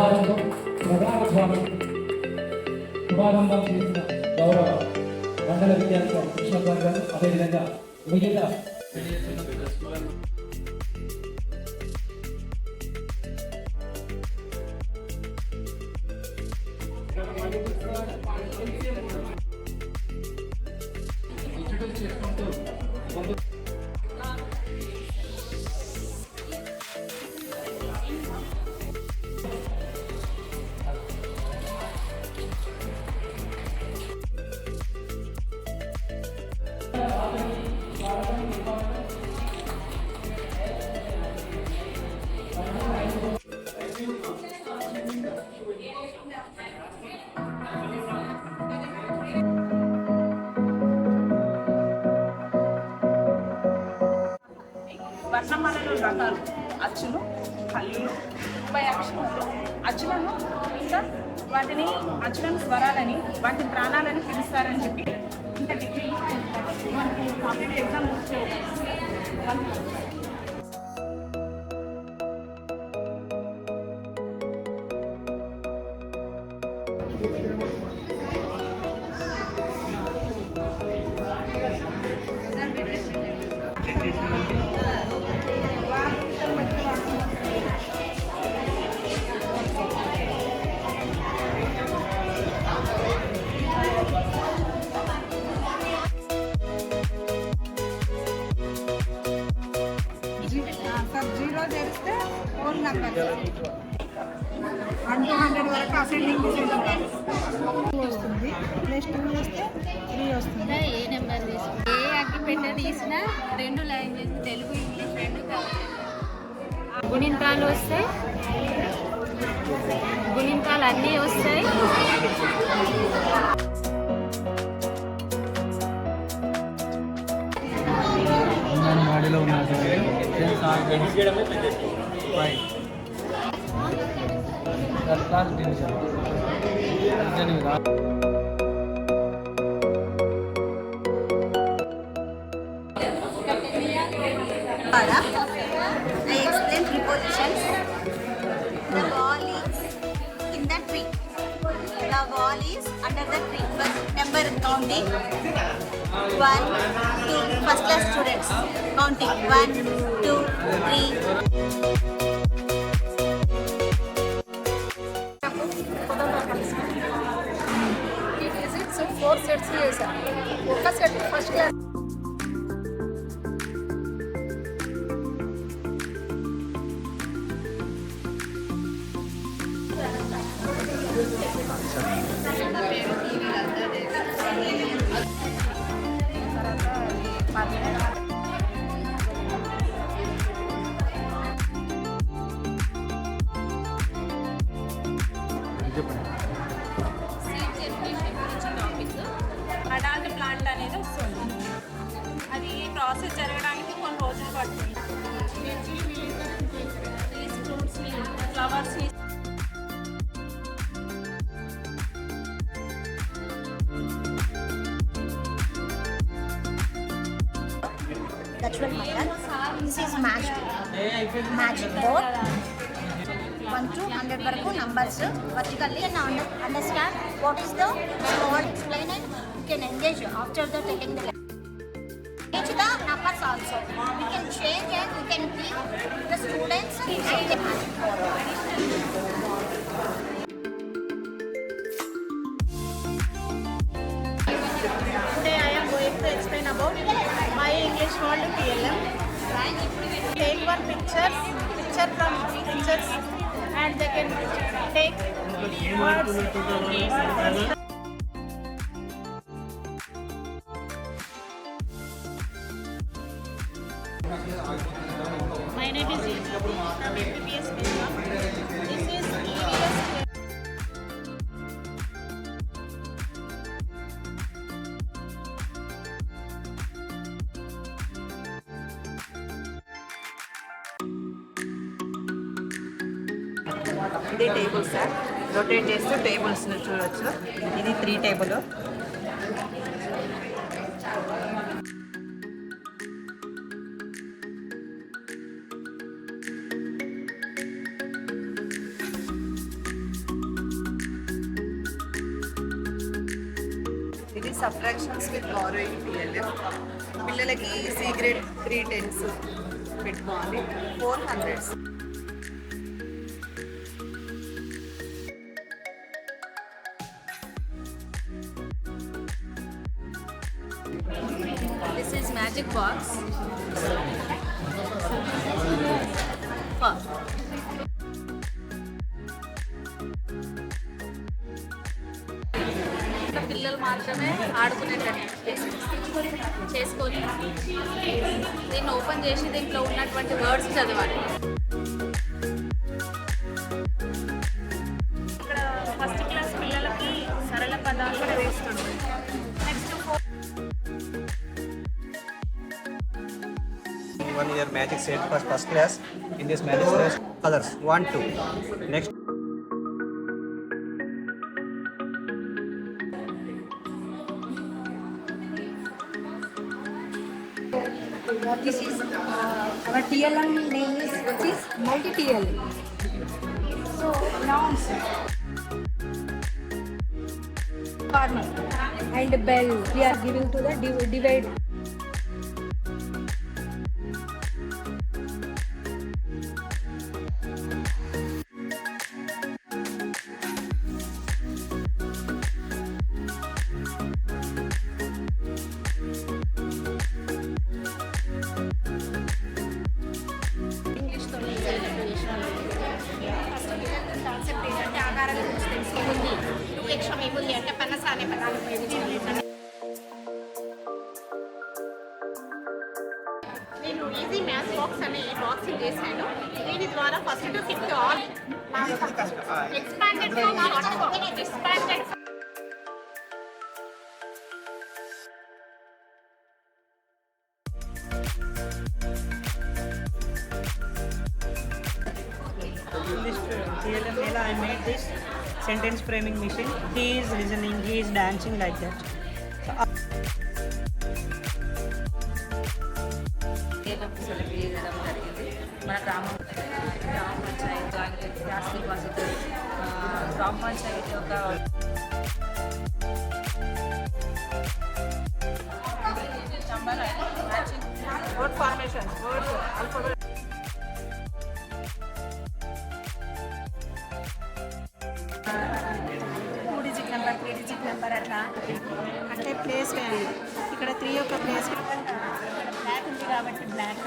సమాజంలో ప్రధాన స్వామి శుభారంభం చేసిన గౌరవ మండల విద్యాధికారి కృష్ణ గారు, అదేవిధంగా మిగతా వర్ణమాలలో రకాలు అచ్చులు, హల్లులు, 30 అక్షరాలు అచ్చులను ఇంకా వాటిని అచ్చులను స్వరాలని వాటి ప్రాణాలని పిలుస్తారని చెప్పి ఇంకా డిగ్రీ మనకి కాంపిటేటివ్ ఎగ్జామ్ జీరో చేస్తే 4 నెంబర్ 1 to 100 వరకు అసెండింగ్ వస్తుంది. ప్లస్ 2 వస్తే 3 వస్తుంది. ఏ నెంబర్ తీసుకున్నా ఏ అగ్గిపెట్ట తీసినా 2 లాంగ్వేజ్ తెలుగు ఇంగ్లీష్ 2 కావాలి. గుణింతాలు వస్తాయి, గుణింతాలు అన్నీ వస్తాయి. వాడిలో ఉన్నారు I explain prepositions. The ball is in the tree. The ball is under the tree. First number counting. 1, 2. First class students counting. 1, 2, 3. Physics 4 sets చేశాను. ఒక set first class adult plant అనేది వస్తుంది. అది ప్రాసెస్ జరగడానికి కొన్ని రోజులు పడుతుంది. ఈ ఫ్రూట్స్ని ఫ్లవర్స్ని That's what Maya. This is magic board. 1 to 100 వరకు numbers vertically and understand what is the small explain and you can engage after the telling the change the numbers also. We can change and we can give the students and the magic board. Today I am going to explain about my English word TLM. Take one picture from pictures and they can take words. My name is Yusuf from MBBS Bengal. This is EVS. ఇది table sir, rotate చేస్తే టేబుల్స్ని చూడవచ్చు. ఇది 3 table. Subtractions with borrowing PLM. పిల్లలకి C grade 3 10s పెట్టుకోవాలి. 400. This is magic box. పిల్లలు మాత్రమే ఆడుకునేటట్టు చేసుకొని దీన్ని ఓపెన్ చేసి దీంట్లో ఉన్నటువంటి వర్డ్స్ చదవాలి. ఇక్కడ ఫస్ట్ క్లాస్ పిల్లలకి సరళ పదాలు కూడా వేస్తుంది. Next 1 year magic set for first class. In this magic set, colors 1 2. Next. This is our TLM name is what is multi-TLM. So nouns, farmer and bell we are giving to the divide. Concept ఏంటంటే ఆకారాల గురించి తెలుసుకుంది. వృక్షం ఏముంది అంటే పనస అనే పదాలు ఉపయోగించాలి. నేను ఈజీ మ్యాథ్స్ బాక్స్ అనే బాక్సింగ్ చేశాను. దీని ద్వారా first to fifth all expanded expanded In this TLM Mela, I made this sentence framing machine. He is listening, he is dancing like that. Celebrate చేయడం జరిగింది. మన గ్రామ పంచాయతీ ఆస్తి వసతి గ్రామ పంచాయతీ ఒక word formation, words alphabet. 2 digit number 3 digit number అట్లా అంటే ప్లేస్ వేయాలి. ఇక్కడ 3 యొక్క ప్లేస్ బ్లాక్ ఉంది కాబట్టి బ్లాక్.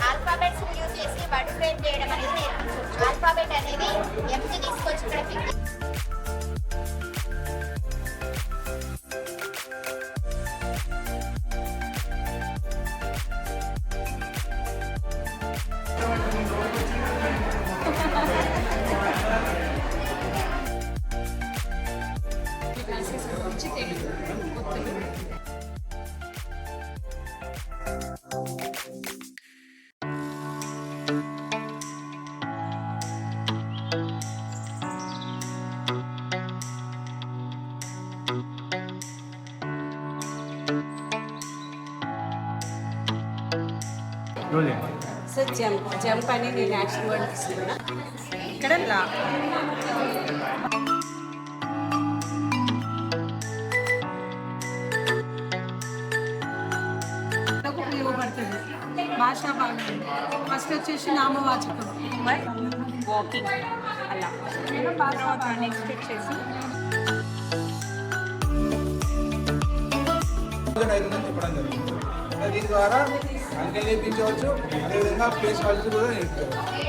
ఆల్ఫాబెట్స్ యూజ్ చేసి వర్డ్ ఫ్రేమ్ చేయడం అనేది నేర్పించవచ్చు. ఆల్ఫాబెట్ అనేది ఎంని తీసుకొచ్చి ఇక్కడ పెట్టి సార్ జంప్ అని నేను యాక్షన్ వర్డ్ ఇస్తున్నా. ఇక్కడ లా ఉపయోగపడుతుంది. భాషా భాగం ఫస్ట్ వచ్చేసి నామవాచకం వాకింగ్ అలా తర్వాత నెక్స్ట్ వచ్చేసి చెప్పడం జరుగుతుంది. దీని ద్వారా అంకెలు నేర్పించవచ్చు, అదేవిధంగా ప్లేస్ వాల్యూస్ కూడా నేర్పించవచ్చు.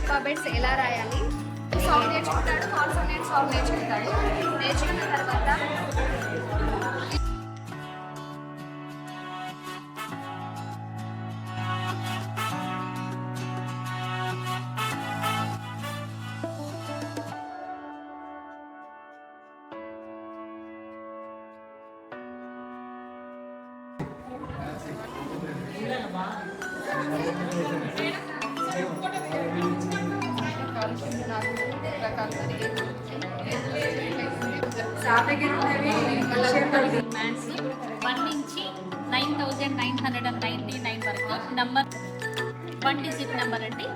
ఆల్ఫాబెట్స్ ఎలా రాయాలి సాంగ్ నేర్చుకుంటాడు, కాన్సోనెంట్ సాంగ్ నేర్చుకుంటాడు. నేర్చుకున్న తర్వాత మ్యాథ్స్ 1 నుంచి 9,999 వరకు నంబర్ 1 డిజిట్ నెంబర్ అండి.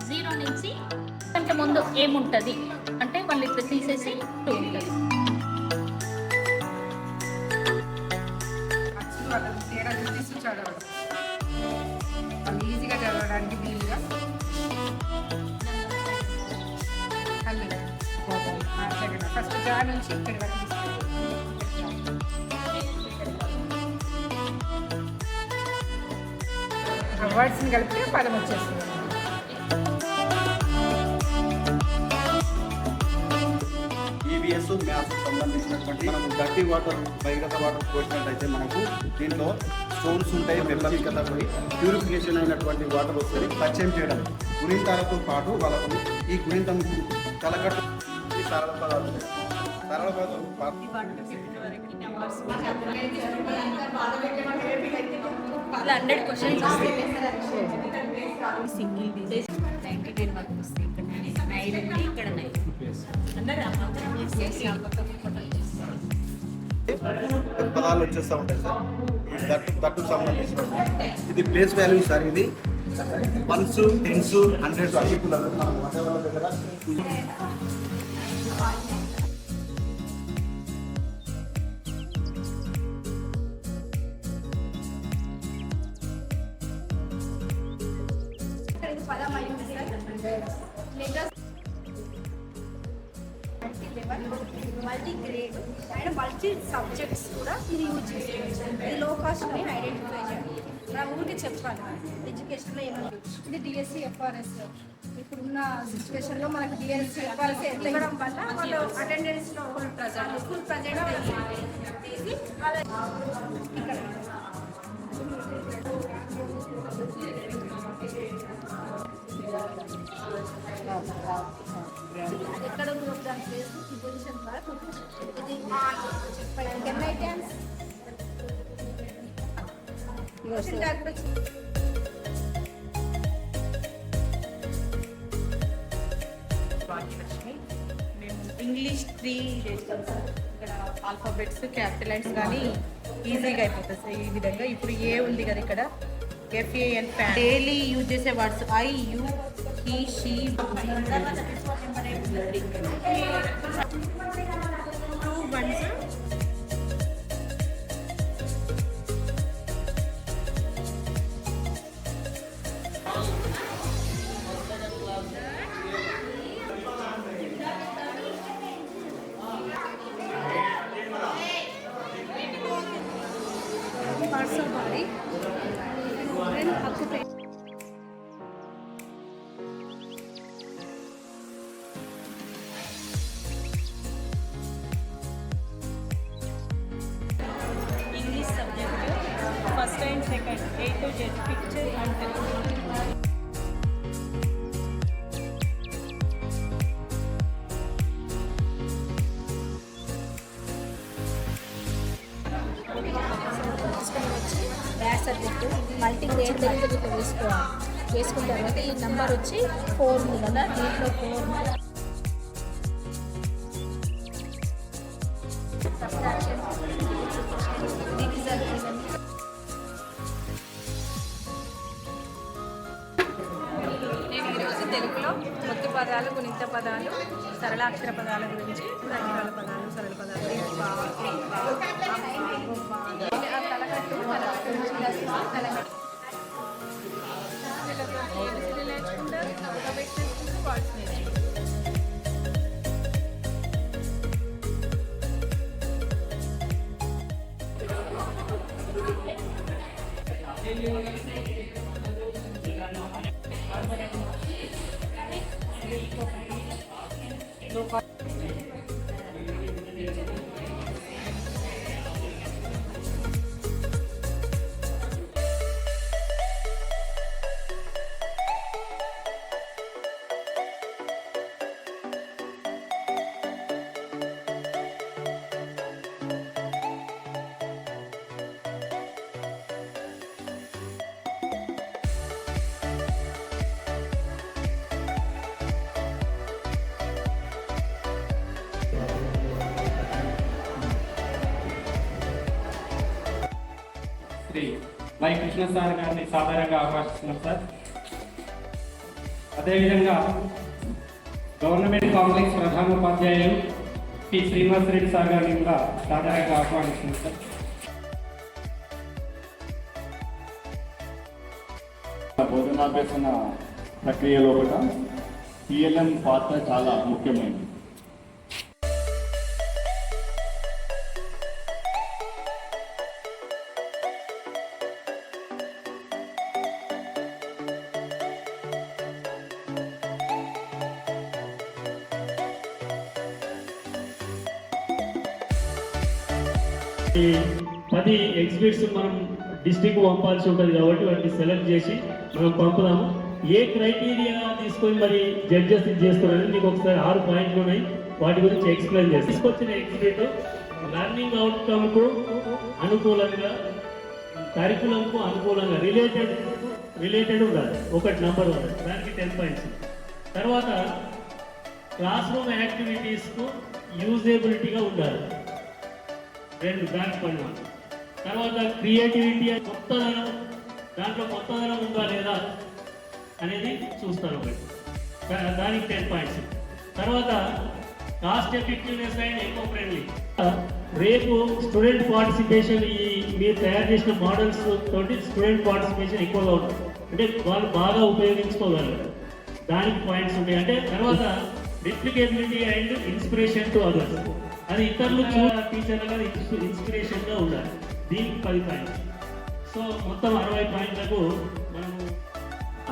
0 నుంచి అంటే ముందు ఏముంటుంది అంటే వాళ్ళు ఇప్పుడు తీసేసి 2 ఉంటుంది. తేడా చూసి చదవడం ఈజీగా చదవడానికి వీలుగా ఫస్ట్ జా నుంచి ఇక్కడి వరకు వర్డ్స్ని కలిపితే పదం వచ్చేస్తుంది. ఈవీఎస్ మ్యాథ్స్ సంబంధించినటువంటి మనకు డర్టీ వాటర్ బహిర్గత వాటర్ పోసినట్టయితే మనకు దీంట్లో స్టోన్స్ ఉంటాయి, మెల్లవి కదా పోయి ప్యూరిఫికేషన్ అయినటువంటి వాటర్ వస్తుంది. పరిచయం చేయడం గుణింతాలతో పాటు వాళ్ళకు ఈ గుణింతం తలకట్టు సరళ పదాలు ఇలా 100 క్వశ్చన్స్ వస్తాయి. సింగిల్ డిజిట్ 99 వరకు వస్తాయి. ఇక్కడ 9 ఉంది, ఇక్కడ 9 పదాలు వచ్చేస్తూ ఉంటాయి సార్. దట్టు సంబంధించిన ఇది ప్లేస్ వాల్యూ సార్. ఇది 1s 10s 100s అన్నిటిలో దగ్గర multi grade and multi subjects కూడా ఇది యూజ్ చేసుకోవచ్చు. ఇది లో కాస్ట్ అని ఐడెంటిఫై చేయాలి. నా ఊరికి చెప్పాలి ఎడ్యుకేషన్లో ఏమన్నా. ఇది డిఎస్సి ఎఫ్ఆర్ఎస్. ఇప్పుడున్న సిచ్యువేషన్లో మనకు డిఎస్సి ఎఫ్ఆర్ఎస్ ఎంత ఇవ్వడం వల్ల వాళ్ళు అటెండెన్స్లో ఫుల్ ప్రజెంట్ తీసి వాళ్ళ ఇక్కడ ఎక్కడ దాని ప్లేస్ ఈ పొజిషన్ ద్వారా ఇది కెమెరాన్స్ మేము ఇంగ్లీష్ 3 చేస్తాం సార్. ఇక్కడ ఆల్ఫాబెట్స్ క్యాపిటలైన్స్ కానీ ఈజీగా అయిపోతుంది సార్. ఈ విధంగా ఇప్పుడు ఏ ఉంది కదా ఇక్కడ FAN ఫ్యాన్ డైలీ యూజ్ చేసే words I you he she 2 1s parts of body and occupation. English subject first and second A to Z picture and maths subject multi grade దగ్గర ఇట్లా వేసుకోవాలి. వేసుకున్న తర్వాత ఈ నెంబర్ వచ్చి 4 ఉంది కదా, దీంట్లో 4 నేను ఈరోజు తెలుగులో మొత్తి పదాలు, గుణిత పదాలు, సరళాక్షర పదాల గురించి రకాల పదాలు, సరళ పదాలు తలకట్టు నేర్చుకుంటారు. శ్రీ వై కృష్ణ సార్ గారిని సాధారణంగా ఆహ్వానిస్తున్నాం సార్. అదేవిధంగా గవర్నమెంట్ కాంప్లెక్స్ ప్రధానోపాధ్యాయులు పి శ్రీనివాస్ రెడ్డి సార్ గారిని కూడా సాధారణంగా ఆహ్వానిస్తున్నాం సార్. బోధనాభ్యసన ప్రక్రియలో కూడా టీఎల్ఎం పాత్ర చాలా ముఖ్యమైనది. ఈ 10 ఎగ్జిబిట్స్ మనం డిస్ట్రిక్ట్ పంపాల్సి ఉంటుంది కాబట్టి వాటిని సెలెక్ట్ చేసి మనం పంపుదాము. ఏ క్రైటీరియా తీసుకొని మరి జడ్జెస్ చేస్తున్నారని మీకు ఒకసారి 6 పాయింట్లు ఉన్నాయి, వాటి గురించి ఎక్స్ప్లెయిన్ చేసి తీసుకొచ్చిన ఎగ్జిబిట్ లర్నింగ్ అవుట్కమ్కు అనుకూలంగా, కరికులంకు అనుకూలంగా రిలేటెడ్ ఉండాలి. ఒకటి నెంబర్ 1, దానికి 10 పాయింట్స్. తర్వాత క్లాస్ రూమ్ యాక్టివిటీస్కు యూజేబిలిటీగా ఉండాలి, 2 దానికి 1. తర్వాత క్రియేటివిటీ, కొత్తదనం, దాంట్లో కొత్తదనం ఉందా లేదా అనేది చూస్తారు ఒకటి, దానికి 10 పాయింట్స్. తర్వాత cost effectiveness and eco friendly. రేపు స్టూడెంట్ పార్టిసిపేషన్, ఈ మీరు తయారు చేసిన మోడల్స్ తోటి స్టూడెంట్ పార్టిసిపేషన్ ఎక్కువగా ఉంటుంది, అంటే వాళ్ళు బాగా ఉపయోగించుకోగలరు, దానికి పాయింట్స్ ఉంటాయి. అంటే తర్వాత రిప్లికేబిలిటీ అండ్ ఇన్స్పిరేషన్ టు అదర్స్, అది ఇతరులు టీచర్లుగా ఇన్స్పిరేషన్గా ఉండాలి, దీనికి 10 పాయింట్స్. సో మొత్తం 60 పాయింట్లకు మనము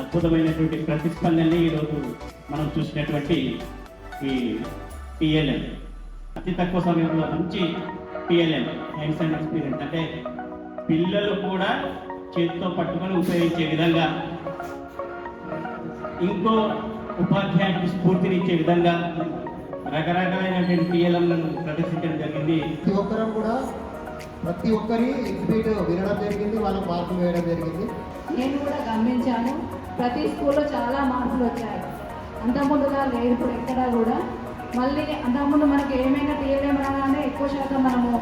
అద్భుతమైనటువంటి ప్రతిస్పందనని ఈరోజు మనం చూసినటువంటి ఈ టీఎల్ఎం అతి తక్కువ సమయంలో మంచి టీఎల్ఎం హ్యాండ్స్ అండ్ ఎక్స్పీరియన్స్, అంటే పిల్లలు కూడా చేతితో పట్టుకొని ఉపయోగించే విధంగా, ఇంకో ఉపాధ్యాయునికి స్ఫూర్తినిచ్చే విధంగా రకరకాలైనటువంటి టీఎల్ఎంలను ప్రదర్శించడం జరిగింది. ప్రతి ఒక్కరి ఎగ్జిబిట్ వినడం జరిగింది, వాళ్ళకి మార్కులు వేయడం జరిగింది. నేను కూడా గమనించాను, ప్రతి స్కూల్లో చాలా మార్పులు వచ్చాయి, అంతకుముందుగా లేదు ఇప్పుడు ఎక్కడా కూడా. మళ్ళీ అంతకుముందు మనకి ఏమైనా టీఎల్ఎం అనగానే ఎక్కువ శాతం మనము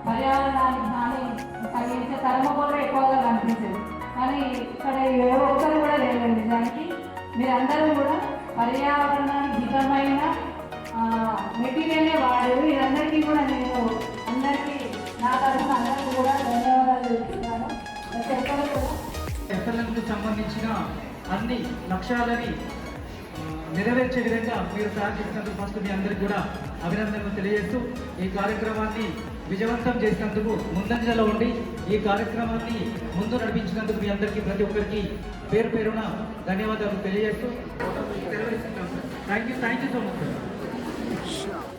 పర్యావరణానికి హాని కలిగించే థర్మోకోల్ ఎక్కువగా కనిపించేది, కానీ ఇక్కడ ఏ ఒక్కరు కూడా లేదు. నిజానికి మీరందరూ కూడా పర్యావరణానికి హితమైన మెటీరియలే వాడారు. ఇదందరికీ కూడా నేను అందరికీ నా తరఫున అందరికీ కూడా ధన్యవాదాలు చెప్తున్నాను. ఎస్ఎల్ఎంకు సంబంధించిన అన్ని లక్ష్యాలని నెరవేర్చే విధంగా మీరు తయారు చేసినందుకు ఫస్ట్ మీ అందరికీ కూడా అభినందనలు తెలియజేస్తూ, ఈ కార్యక్రమాన్ని విజయవంతం చేసినందుకు, ముందంజలో ఉండి ఈ కార్యక్రమాన్ని ముందు నడిపించినందుకు మీ అందరికీ ప్రతి ఒక్కరికి పేరు పేరున ధన్యవాదాలు తెలియజేస్తూ థ్యాంక్ యూ సో మచ్.